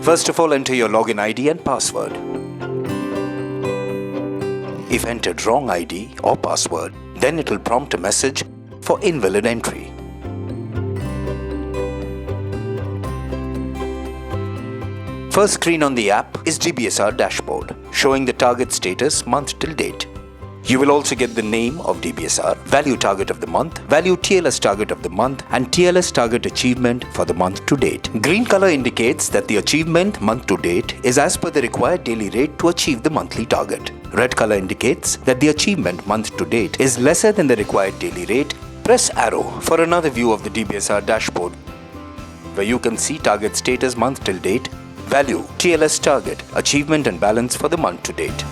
First of all, enter your login ID and password. If entered wrong ID or password, then it will prompt a message for invalid entry. First screen on the app is DBSR dashboard, showing the target status month till date. You will also get the name of DBSR, value target of the month, value TLS target of the month, and TLS target achievement for the month to date. Green color indicates that the achievement month to date is as per the required daily rate to achieve the monthly target. Red color indicates that the achievement month to date is lesser than the required daily rate. Press arrow for another view of the DBSR dashboard, where you can see target status month till date, value, TLS target, achievement and balance for the month to date.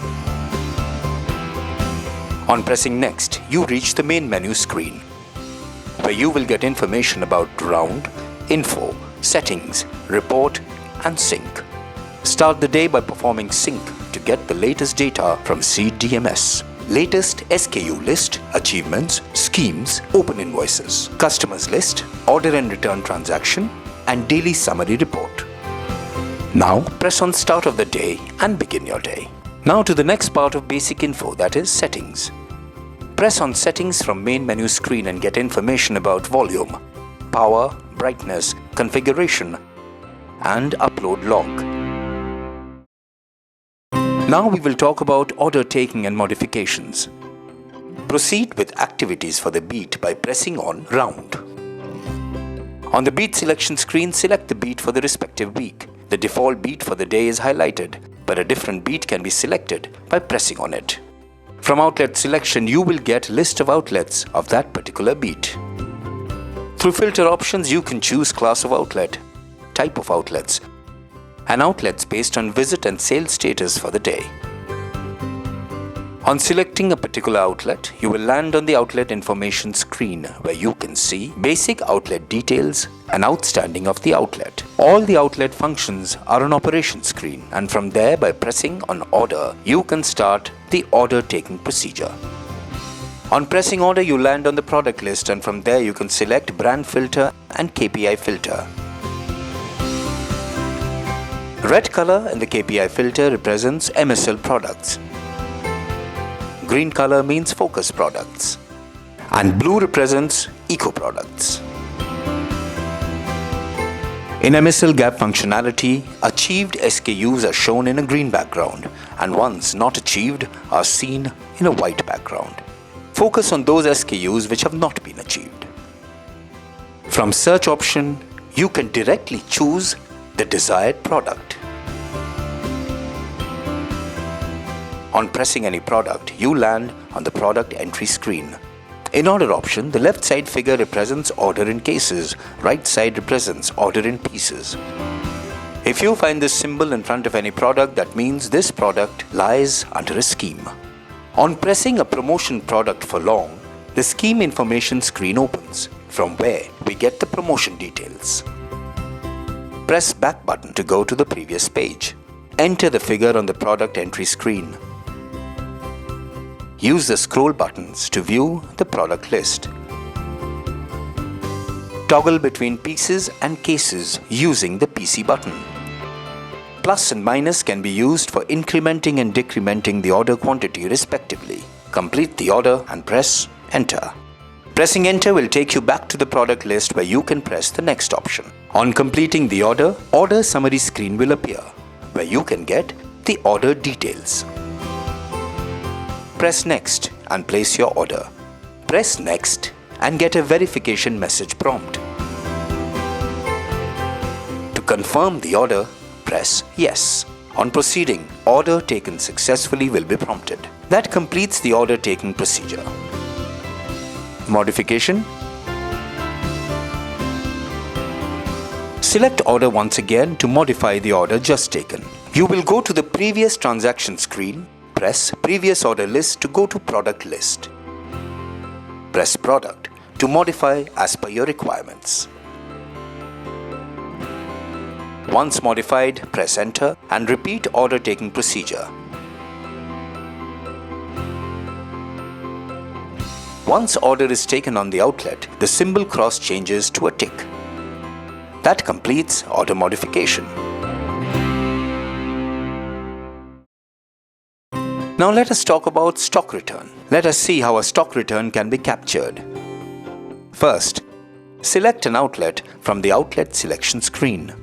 On pressing next, you reach the main menu screen, where you will get information about round, info, settings, report and sync. Start the day by performing sync to get the latest data from CDMS. Latest SKU list, achievements, schemes, open invoices, customers list, order and return transaction, and daily summary report. Now press on start of the day and begin your day. Now to the next part of basic info, that is settings. Press on settings from main menu screen and get information about volume, power, brightness, configuration, and upload log. Now we will talk about order taking and modifications. Proceed with activities for the beat by pressing on round. On the beat selection screen, select the beat for the respective week. The default beat for the day is highlighted, but a different beat can be selected by pressing on it. From outlet selection, you will get a list of outlets of that particular beat. Through filter options, you can choose class of outlet, type of outlets, and outlets based on visit and sales status for the day. On selecting a particular outlet, you will land on the outlet information screen, where you can see basic outlet details and outstanding of the outlet. All the outlet functions are on operation screen, and from there, by pressing on order, you can start the order taking procedure. On pressing order, you land on the product list, and from there you can select brand filter and KPI filter. Red color in the KPI filter represents MSL products. Green color means focus products, and blue represents eco products. In MSL gap functionality, achieved SKUs are shown in a green background, and ones not achieved are seen in a white background. Focus on those SKUs which have not been achieved. From search option, you can directly choose the desired product. On pressing any product, you land on the product entry screen. In order option, the left side figure represents order in cases, right side represents order in pieces. If you find this symbol in front of any product, that means this product lies under a scheme. On pressing a promotion product for long, the scheme information screen opens, from where we get the promotion details. Press back button to go to the previous page. Enter the figure on the product entry screen. Use the scroll buttons to view the product list. Toggle between pieces and cases using the PC button. Plus and minus can be used for incrementing and decrementing the order quantity respectively. Complete the order and press enter. Pressing enter will take you back to the product list, where you can press the next option. On completing the order, order summary screen will appear, where you can get the order details. Press next and place your order. Press next and get a verification message prompt. To confirm the order, press yes. On proceeding, order taken successfully will be prompted. That completes the order taking procedure. Modification. Select order once again to modify the order just taken. You will go to the previous transaction screen. Press previous order list to go to product list. Press product to modify as per your requirements. Once modified, press enter and repeat order taking procedure. Once order is taken on the outlet, the symbol cross changes to a tick. That completes order modification. Now let us talk about stock return. Let us see how a stock return can be captured. First, select an outlet from the outlet selection screen.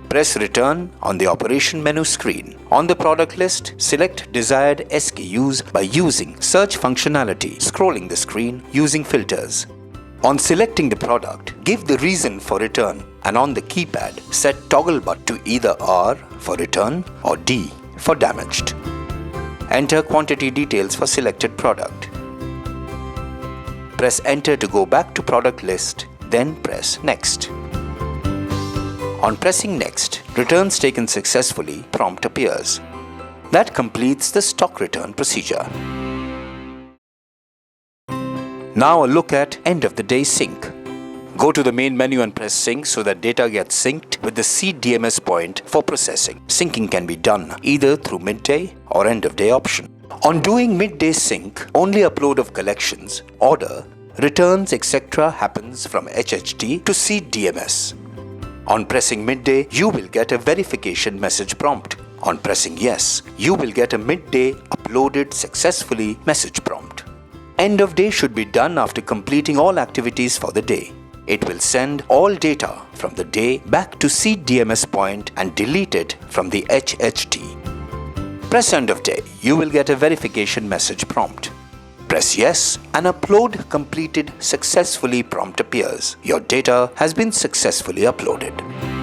Press Return on the operation menu screen. On the product list, select desired SKUs by using search functionality, scrolling the screen using filters. On selecting the product, give the reason for return, and on the keypad, set toggle button to either R for return or D for damaged. Enter quantity details for selected product. Press Enter to go back to product list, then press Next. On pressing Next, returns taken successfully prompt appears. That completes the stock return procedure. Now a look at end of the day sync. Go to the main menu and press Sync so that data gets synced with the CDMS point for processing. Syncing can be done either through midday or end of day option. On doing midday sync, only upload of collections, order, returns, etc. happens from HHT to CDMS. On pressing midday, you will get a verification message prompt. On pressing Yes, you will get a midday uploaded successfully message prompt. End of day should be done after completing all activities for the day. It will send all data from the day back to CDMS point and delete it from the HHT. Press End of day, you will get a verification message prompt. Press Yes and Upload completed successfully prompt appears. Your data has been successfully uploaded.